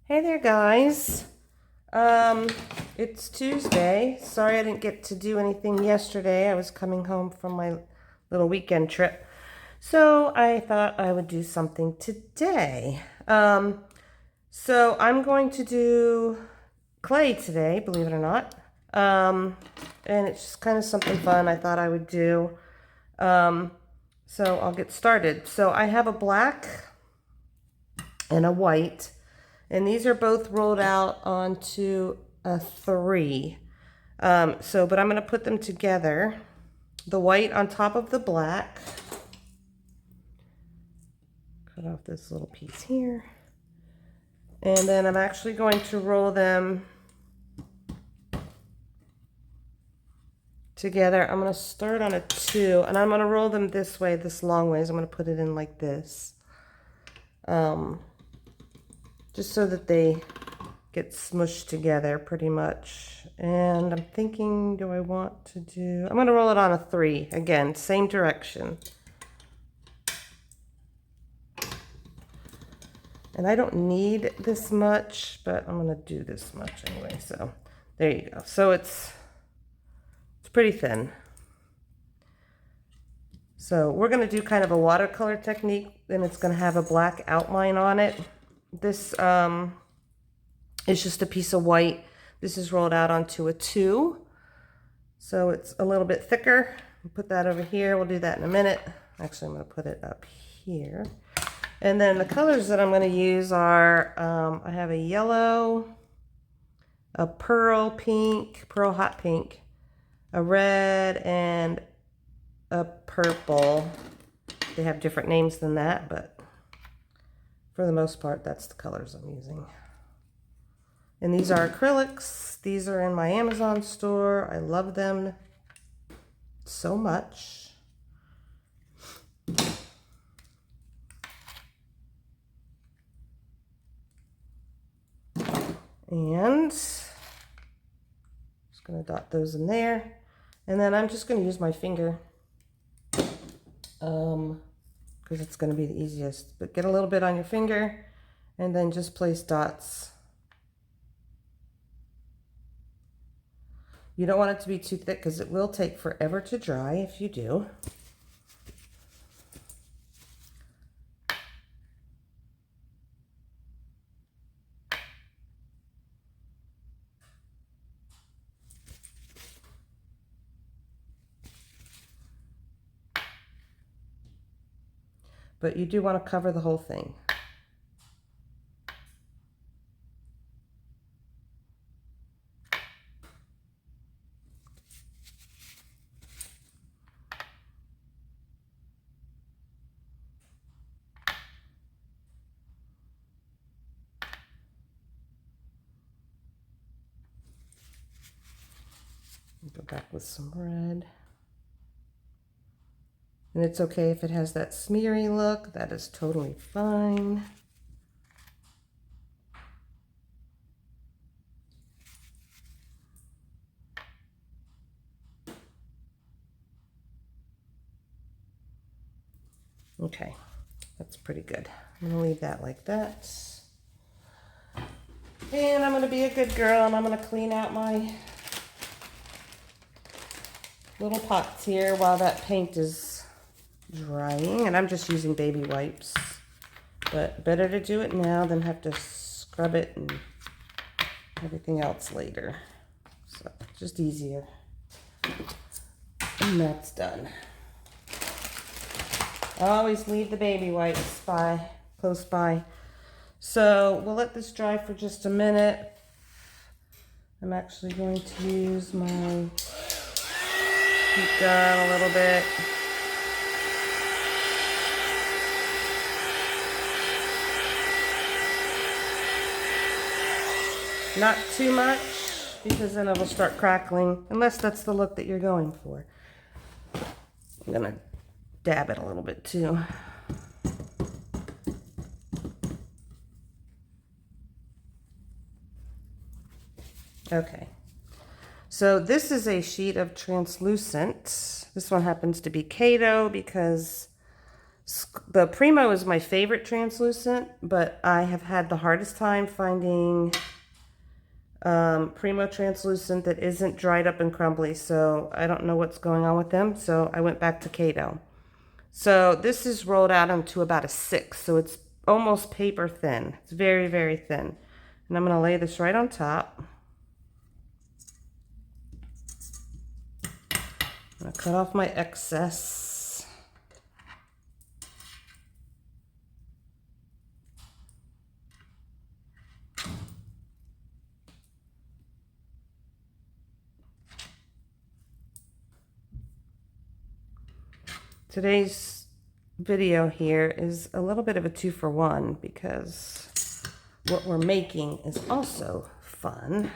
Hey there, guys. It's Tuesday. Sorry I didn't get to do anything yesterday. I was coming home from my little weekend trip. So I thought I would do something today. So I'm going to do clay today, believe it or not. And it's just kind of something fun I thought I would do. So I'll get started. So I have a black and a white. And these are both rolled out onto a 3. But I'm going to put them together. The white on top of the black. Cut off this little piece here. And then I'm actually going to roll them together. I'm going to start on a 2. And I'm going to roll them this way, this long ways. I'm going to put it in like this. Just so that they get smushed together pretty much. And I'm thinking, do I want to do... I'm going to roll it on a 3. Again, same direction. And I don't need this much, but I'm going to do this much anyway. So there you go. So it's pretty thin. So we're going to do kind of a watercolor technique, and it's going to have a black outline on it. This is just a piece of white. This is rolled out onto a 2. So it's a little bit thicker. We'll put that over here. We'll do that in a minute. Actually, I'm going to put it up here. And then the colors that I'm going to use are, I have a yellow, a pearl pink, pearl hot pink, a red, and a purple. They have different names than that, but for the most part, that's the colors I'm using. And these are acrylics. These are in my Amazon store. I love them so much. And just going to dot those in there. And then I'm just going to use my finger. Because it's going to be the easiest. But get a little bit on your finger and then just place dots. You don't want it to be too thick because it will take forever to dry if you do. But you do want to cover the whole thing. Go back with some red. And it's okay if it has that smeary look. That is totally fine. Okay, that's pretty good. I'm going to leave that like that. And I'm going to be a good girl and I'm going to clean out my little pots here while that paint is drying. And I'm just using baby wipes. But better to do it now than have to scrub it and everything else later. So just easier. And that's done. Always leave the baby wipes close by. So we'll let this dry for just a minute. I'm actually going to use my heat gun a little bit. Not too much, because then it'll start crackling, unless that's the look that you're going for. I'm gonna dab it a little bit too. Okay, so this is a sheet of translucent. This one happens to be Kato because The Primo is my favorite translucent, but I have had the hardest time finding Primo translucent that isn't dried up and crumbly, so I don't know what's going on with them, so I went back to Kato. So this is rolled out onto about a 6, so it's almost paper thin. It's very, very thin. And I'm going to lay this right on top. I'm going to cut off my excess. Today's video here is a little bit of a 2-for-1 because what we're making is also fun.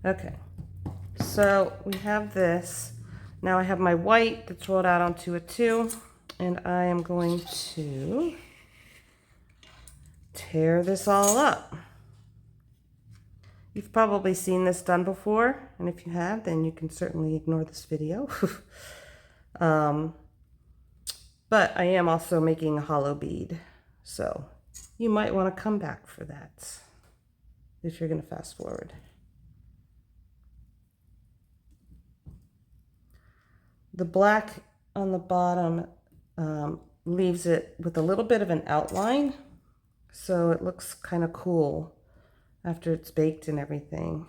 Okay, so we have this. Now I have my white that's rolled out onto a 2, and I am going to tear this all up. You've probably seen this done before, and if you have, then you can certainly ignore this video. But I am also making a hollow bead, so you might want to come back for that if you're going to fast forward. The black on the bottom leaves it with a little bit of an outline, so it looks kind of cool after it's baked and everything.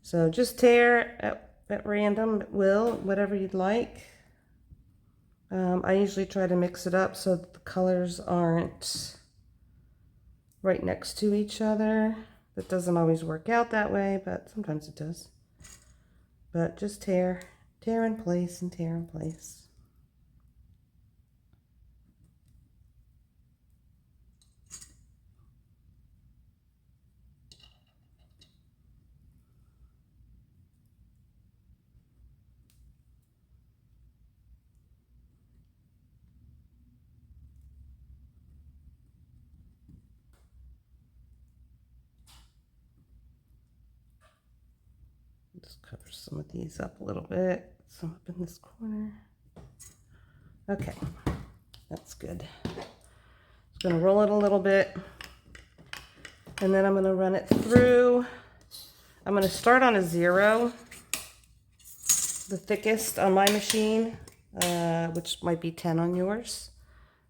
So just tear at random at will, whatever you'd like. I usually try to mix it up so that the colors aren't right next to each other. That doesn't always work out that way, but sometimes it does. But just tear in place and tear in place. Just cover some of these up a little bit. Some up in this corner. Okay, that's good. Just gonna roll it a little bit, and then I'm gonna run it through. I'm gonna start on a 0, the thickest on my machine, which might be 10 on yours.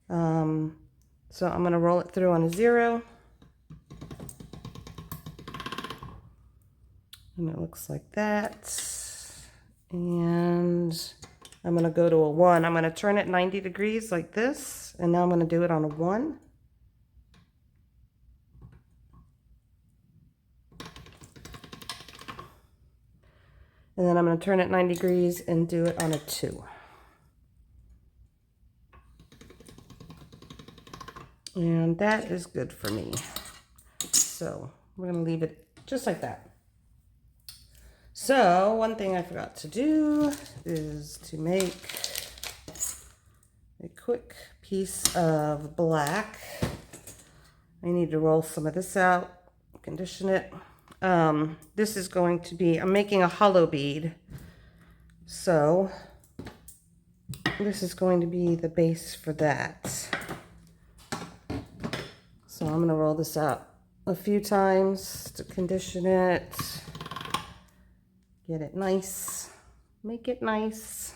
So I'm gonna roll it through on a 0. And it looks like that. And I'm going to go to a 1. I'm going to turn it 90 degrees like this. And now I'm going to do it on a 1. And then I'm going to turn it 90 degrees and do it on a 2. And that is good for me. So we're going to leave it just like that. So one thing I forgot to do is to make a quick piece of black. I need to roll some of this out, condition it. This is going to be, I'm making a hollow bead. So this is going to be the base for that. So I'm going to roll this out a few times to condition it. Get it nice, make it nice.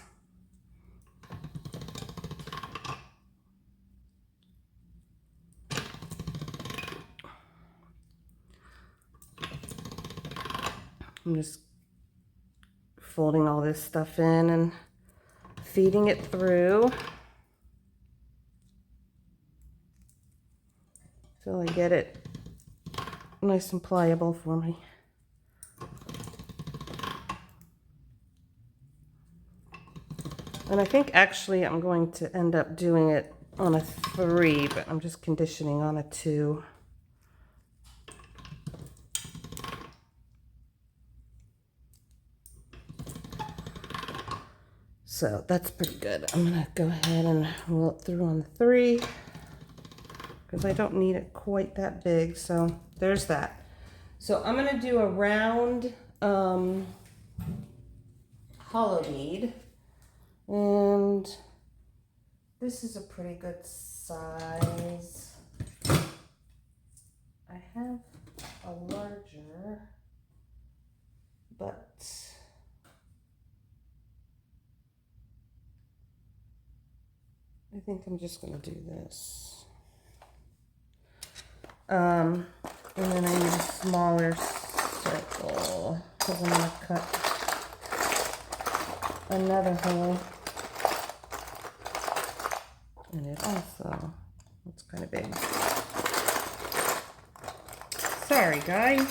I'm just folding all this stuff in and feeding it through till I get it nice and pliable for me. And I think actually I'm going to end up doing it on a 3, but I'm just conditioning on a 2. So that's pretty good. I'm going to go ahead and roll it through on the 3 because I don't need it quite that big. So there's that. So I'm going to do a round hollow bead. And this is a pretty good size. I have a larger, but I think I'm just going to do this. And then I need a smaller circle because I'm going to cut another hole. And it also looks kind of big. Sorry, guys.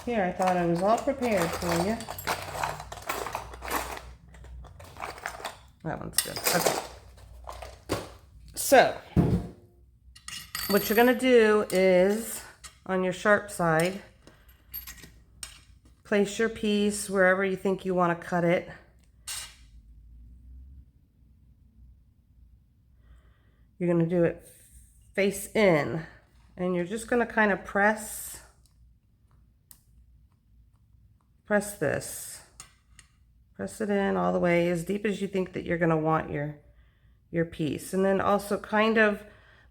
Here, I thought I was all prepared for you. That one's good. Okay. So, what you're going to do is, on your sharp side, place your piece wherever you think you want to cut it. You're going to do it face in, and you're just going to kind of press this. Press it in all the way as deep as you think that you're going to want your piece. And then also kind of,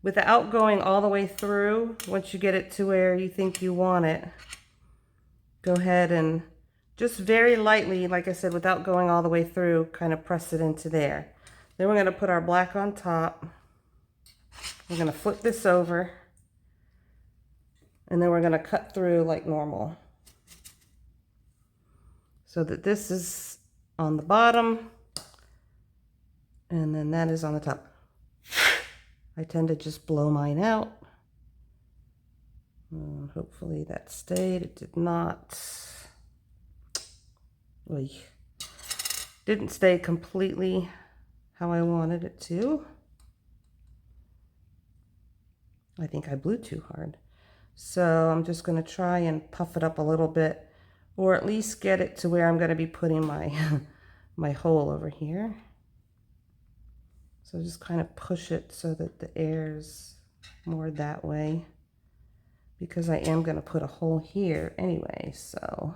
without going all the way through, once you get it to where you think you want it, go ahead and just very lightly, like I said, without going all the way through, kind of press it into there. Then we're going to put our black on top. We're going to flip this over, and then we're going to cut through like normal, so that this is on the bottom, and then that is on the top. I tend to just blow mine out. And hopefully that stayed. It did not. Oy. Didn't stay completely how I wanted it to. I think I blew too hard. So I'm just going to try and puff it up a little bit, or at least get it to where I'm going to be putting my my hole over here. So just kind of push it so that the air's more that way, because I am going to put a hole here anyway. So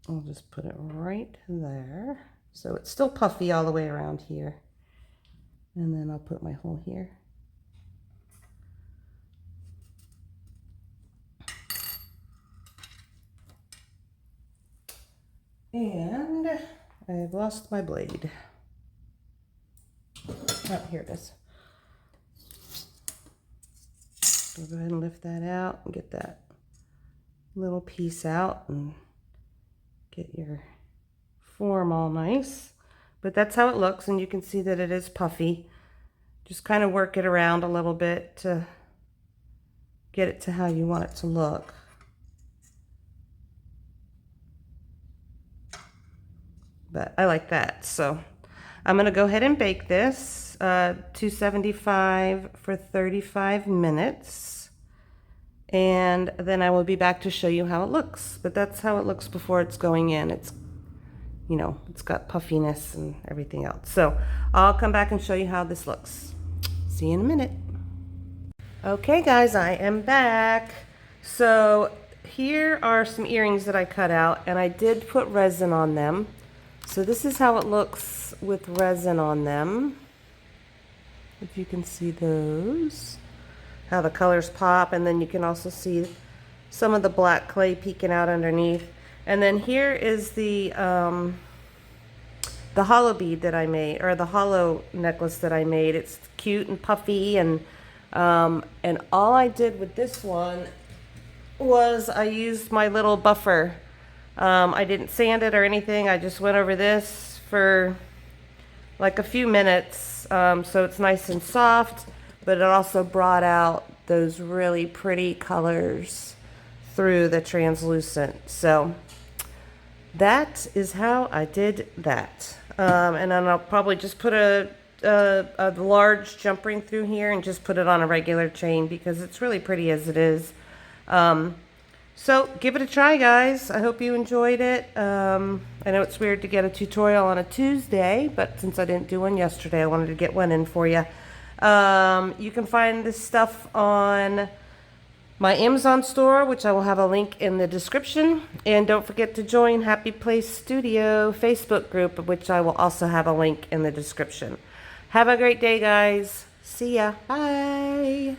I'll just put it right there. So it's still puffy all the way around here. And then I'll put my hole here. And I've lost my blade. Oh, here it is. So go ahead and lift that out and get that little piece out and get your form all nice. But that's how it looks, and you can see that it is puffy. Just kind of work it around a little bit to get it to how you want it to look. But I like that. So I'm going to go ahead and bake this 275 for 35 minutes. And then I will be back to show you how it looks. But that's how it looks before it's going in. It's, you know, it's got puffiness and everything else. So I'll come back and show you how this looks. See you in a minute. Okay guys, I am back. So here are some earrings that I cut out, and I did put resin on them. So this is how it looks with resin on them. If you can see those, how the colors pop, and then you can also see some of the black clay peeking out underneath. And then here is the hollow bead that I made, or the hollow necklace that I made. It's cute and puffy, and all I did with this one was I used my little buffer. I didn't sand it or anything. I just went over this for like a few minutes, so it's nice and soft, but it also brought out those really pretty colors through the translucent. So that is how I did that. And then I'll probably just put a large jump ring through here and just put it on a regular chain, because it's really pretty as it is. So give it a try, guys. I hope you enjoyed it. I know it's weird to get a tutorial on a Tuesday, but since I didn't do one yesterday, I wanted to get one in for you. You can find this stuff on my Amazon store, which I will have a link in the description. And don't forget to join Happy Place Studio Facebook group, which I will also have a link in the description. Have a great day, guys. See ya. Bye.